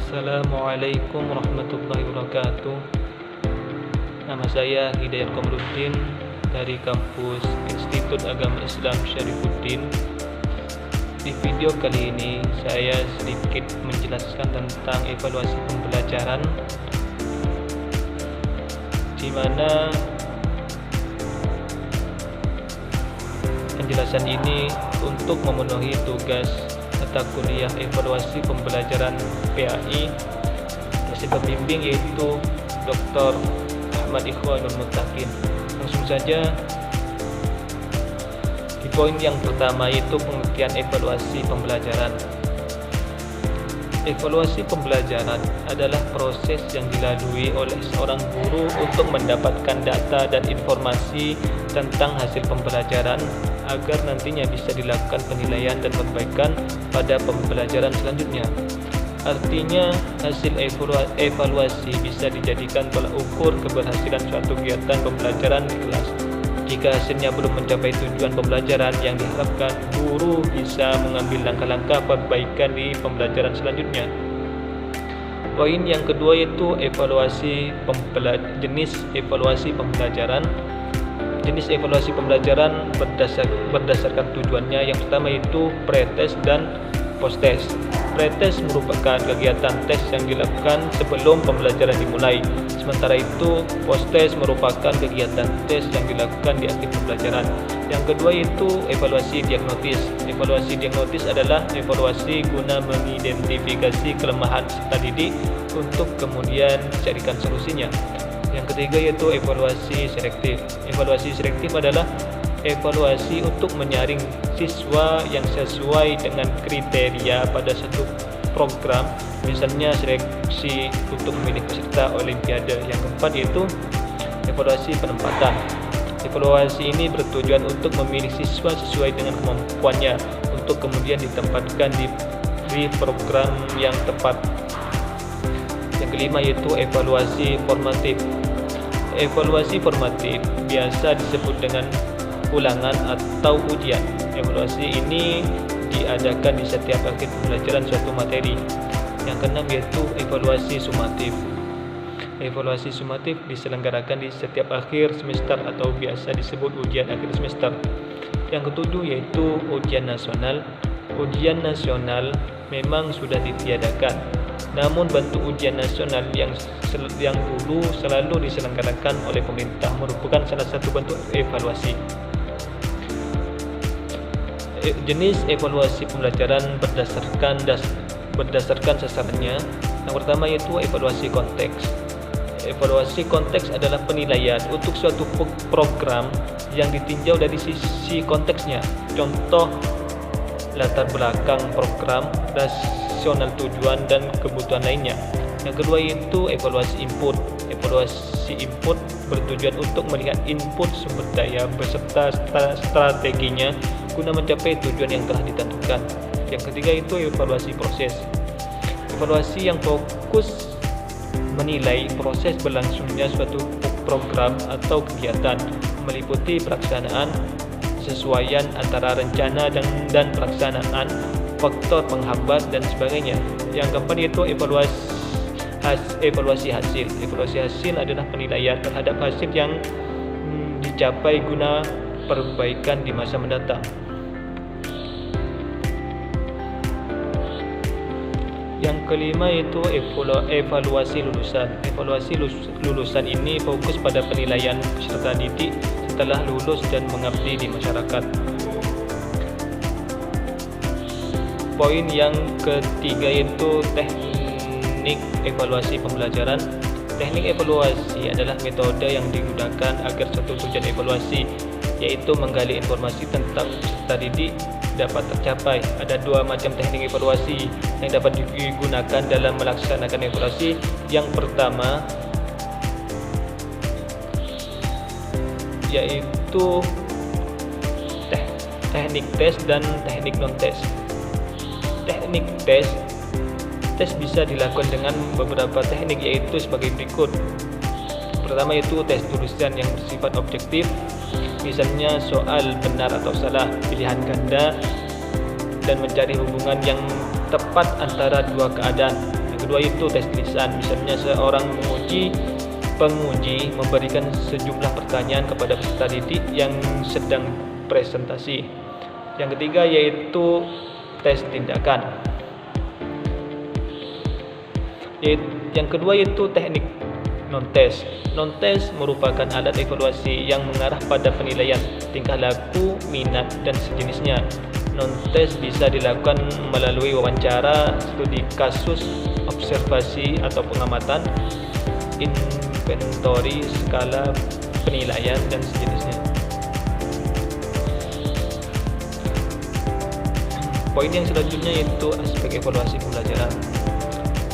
Assalamualaikum warahmatullahi wabarakatuh. Nama saya Hidayat Komruddin dari kampus Institut Agama Islam Syarifuddin. Di video kali ini saya sedikit menjelaskan tentang evaluasi pembelajaran, di mana penjelasan ini untuk memenuhi tugas mata kuliah evaluasi pembelajaran PAI. Dosen pembimbing yaitu Dr. Ahmad Ikhwanul Muttaqin. Langsung saja di poin yang pertama, yaitu pengertian evaluasi pembelajaran. Evaluasi pembelajaran adalah proses yang dilalui oleh seorang guru untuk mendapatkan data dan informasi tentang hasil pembelajaran agar nantinya bisa dilakukan penilaian dan perbaikan pada pembelajaran selanjutnya. Artinya, hasil evaluasi bisa dijadikan tolak ukur keberhasilan suatu kegiatan pembelajaran di kelas. Jika hasilnya belum mencapai tujuan pembelajaran yang diharapkan, guru bisa mengambil langkah-langkah perbaikan di pembelajaran selanjutnya. Poin yang kedua yaitu jenis evaluasi pembelajaran. Jenis evaluasi pembelajaran berdasarkan tujuannya. Yang pertama yaitu pretest dan posttest. Pretest merupakan kegiatan tes yang dilakukan sebelum pembelajaran dimulai. Sementara itu, posttest merupakan kegiatan tes yang dilakukan di akhir pembelajaran. Yang kedua yaitu evaluasi diagnotis. Evaluasi diagnotis adalah evaluasi guna mengidentifikasi kelemahan peserta didik untuk kemudian dicarikan solusinya. Yang ketiga yaitu evaluasi selektif. Evaluasi selektif adalah evaluasi untuk menyaring siswa yang sesuai dengan kriteria pada satu program, misalnya seleksi untuk memilih peserta olimpiade. Yang keempat yaitu evaluasi penempatan. Evaluasi ini bertujuan untuk memilih siswa sesuai dengan kemampuannya untuk kemudian ditempatkan di program yang tepat. Yang kelima yaitu evaluasi formatif. Evaluasi formatif biasa disebut dengan ulangan atau ujian. Evaluasi ini diadakan di setiap akhir pembelajaran suatu materi. Yang keenam yaitu evaluasi sumatif. Evaluasi sumatif diselenggarakan di setiap akhir semester atau biasa disebut ujian akhir semester. Yang ketujuh yaitu ujian nasional. Ujian nasional memang sudah ditiadakan, namun bentuk ujian nasional yang dulu selalu diselenggarakan oleh pemerintah merupakan salah satu bentuk evaluasi. Jenis evaluasi pembelajaran berdasarkan sasarannya. Yang pertama yaitu evaluasi konteks. Evaluasi konteks adalah penilaian untuk suatu program yang ditinjau dari sisi konteksnya. Contoh, latar belakang program, rasional tujuan, dan kebutuhan lainnya. Yang kedua yaitu evaluasi input. Evaluasi input bertujuan untuk melihat input sumber daya beserta strateginya guna mencapai tujuan yang telah ditentukan. Yang ketiga itu evaluasi proses. Evaluasi yang fokus menilai proses berlangsungnya suatu program atau kegiatan, meliputi pelaksanaan, kesesuaian antara rencana dan pelaksanaan, faktor penghambat, dan sebagainya. Yang keempat yaitu evaluasi hasil. Evaluasi hasil adalah penilaian terhadap hasil yang dicapai guna perbaikan di masa mendatang. Yang kelima yaitu evaluasi lulusan. Evaluasi lulusan ini fokus pada penilaian peserta didik setelah lulus dan mengabdi di masyarakat. Poin yang ketiga yaitu teknik evaluasi pembelajaran. Teknik evaluasi adalah metode yang digunakan agar suatu tujuan evaluasi, yaitu menggali informasi tentang peserta didik, dapat tercapai. Ada dua macam teknik evaluasi yang dapat digunakan dalam melaksanakan evaluasi. Yang pertama yaitu teknik tes dan teknik non-tes. Teknik tes bisa dilakukan dengan beberapa teknik, yaitu sebagai berikut. Pertama yaitu tes tulisan yang bersifat objektif, misalnya soal benar atau salah, pilihan ganda, dan mencari hubungan yang tepat antara dua keadaan. Yang kedua itu tes lisan. Misalnya seorang penguji memberikan sejumlah pertanyaan kepada peserta didik yang sedang presentasi. Yang ketiga yaitu tes tindakan. Yang kedua yaitu teknik non-tes. Non-tes merupakan alat evaluasi yang mengarah pada penilaian tingkah laku, minat, dan sejenisnya. Non-tes bisa dilakukan melalui wawancara, studi kasus, observasi atau pengamatan, inventory, skala penilaian, dan sejenisnya. Poin yang selanjutnya yaitu aspek evaluasi pembelajaran.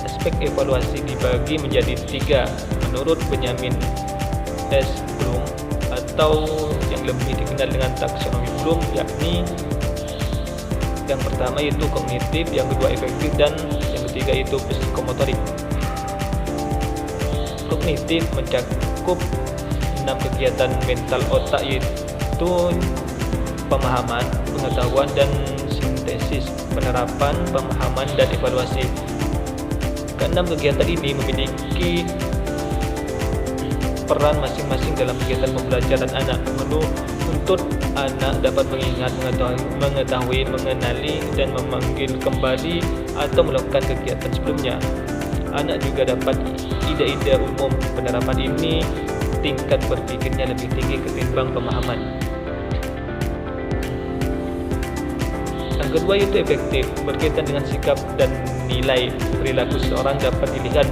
Aspek evaluasi dibagi menjadi 3 menurut Benjamin S. Bloom atau yang lebih dikenal dengan taksonomi Bloom, yakni yang pertama yaitu kognitif, yang kedua efektif, dan yang ketiga itu psikomotorik. Kognitif mencakup 6 kegiatan mental otak yaitu pemahaman, pengetahuan, dan sintesis, penerapan, pemahaman, dan evaluasi. Keenam kegiatan ini memiliki peran masing-masing dalam kegiatan pembelajaran anak. Menuntut anak dapat mengingat, mengetahui, mengenali, dan memanggil kembali atau melakukan kegiatan sebelumnya. Anak juga dapat ide-ide umum. Penerapan ini tingkat berpikirnya lebih tinggi ketimbang pemahaman. Yang kedua yaitu efektif, berkaitan dengan sikap dan nilai. Perilaku seseorang dapat dilihat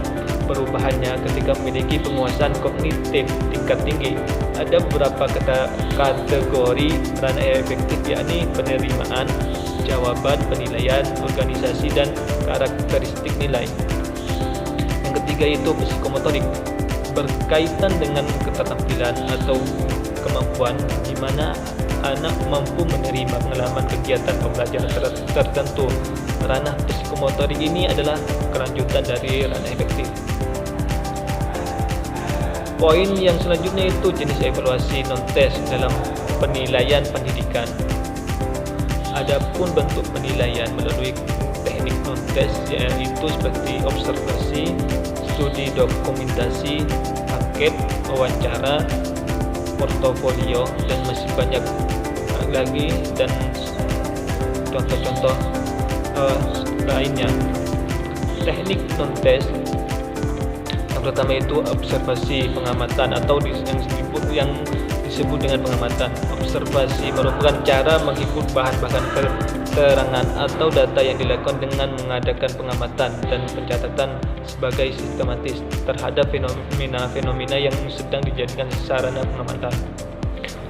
perubahannya ketika memiliki penguasaan kognitif tingkat tinggi. Ada beberapa kategori ranah efektif, yakni penerimaan, jawaban, penilaian, organisasi, dan karakteristik nilai. Yang ketiga yaitu psikomotorik, berkaitan dengan keterampilan atau kemampuan di mana anak mampu menerima pengalaman kegiatan pembelajaran tertentu. Ranah psikomotorik ini adalah kelanjutan dari ranah efektif. Poin yang selanjutnya itu jenis evaluasi non-tes dalam penilaian pendidikan. Adapun bentuk penilaian melalui teknik non-tes yaitu seperti observasi, studi dokumentasi, angket, wawancara, portofolio, dan masih banyak lagi dan contoh-contoh lainnya. Teknik non-tes yang pertama itu observasi pengamatan atau yang disebut dengan pengamatan. Observasi merupakan cara menghimpun bahan-bahan keterangan atau data yang dilakukan dengan mengadakan pengamatan dan pencatatan sebagai sistematis terhadap fenomena-fenomena yang sedang dijadikan sarana pengamatan.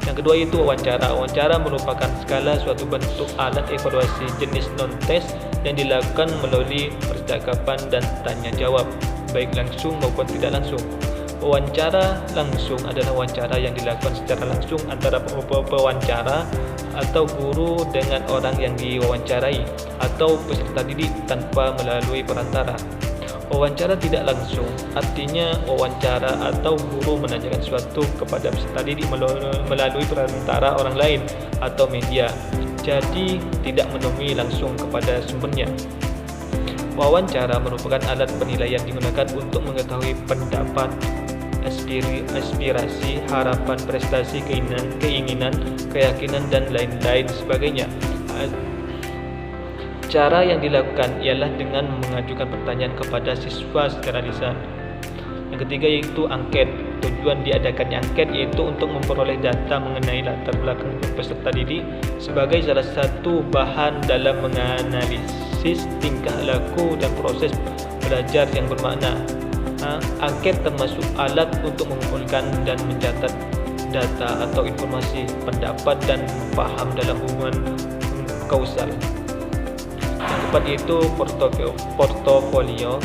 Yang kedua itu wawancara. Wawancara merupakan skala suatu bentuk alat evaluasi jenis non-tes yang dilakukan melalui percakapan dan tanya jawab, baik langsung maupun tidak langsung. Wawancara langsung adalah wawancara yang dilakukan secara langsung antara pewawancara atau guru dengan orang yang diwawancarai atau peserta didik tanpa melalui perantara. Wawancara tidak langsung artinya wawancara atau guru menanyakan sesuatu kepada peserta didik melalui perantara orang lain atau media, jadi tidak menemui langsung kepada sumbernya. Wawancara merupakan alat penilaian digunakan untuk mengetahui pendapat, aspirasi, harapan, prestasi, keinginan, keyakinan, dan lain-lain sebagainya. Cara yang dilakukan ialah dengan mengajukan pertanyaan kepada siswa secara lisan. Yang ketiga yaitu angket. Tujuan diadakannya angket yaitu untuk memperoleh data mengenai latar belakang peserta didik sebagai salah satu bahan dalam menganalisis tingkah laku dan proses belajar yang bermakna. Angket termasuk alat untuk mengumpulkan dan mencatat data atau informasi, pendapat, dan paham dalam hubungan kausal. Yang keempat yaitu portofolio.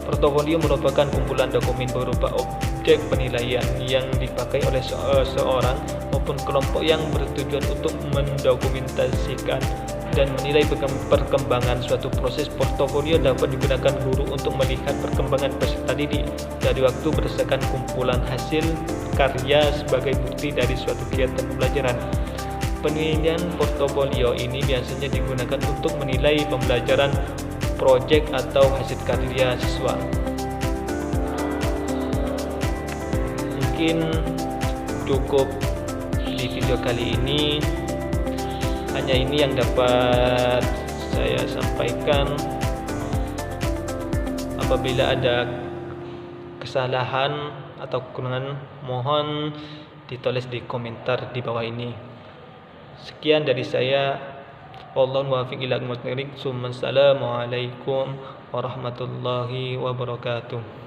Portofolio merupakan kumpulan dokumen berupa objek penilaian yang dipakai oleh seorang maupun kelompok yang bertujuan untuk mendokumentasikan dan menilai perkembangan suatu proses. Portofolio dapat digunakan guru untuk melihat perkembangan peserta didik dari waktu berdasarkan kumpulan hasil karya sebagai bukti dari suatu kegiatan pembelajaran. Penilaian portofolio ini biasanya digunakan untuk menilai pembelajaran proyek atau hasil karya siswa. Mungkin cukup di video kali ini. Hanya ini yang dapat saya sampaikan. Apabila ada kesalahan atau kekurangan, mohon ditulis di komentar di bawah ini. Sekian dari saya. Wallahu muwaffiq ila aqwamit thoriq. Assalamualaikum warahmatullahi wabarakatuh.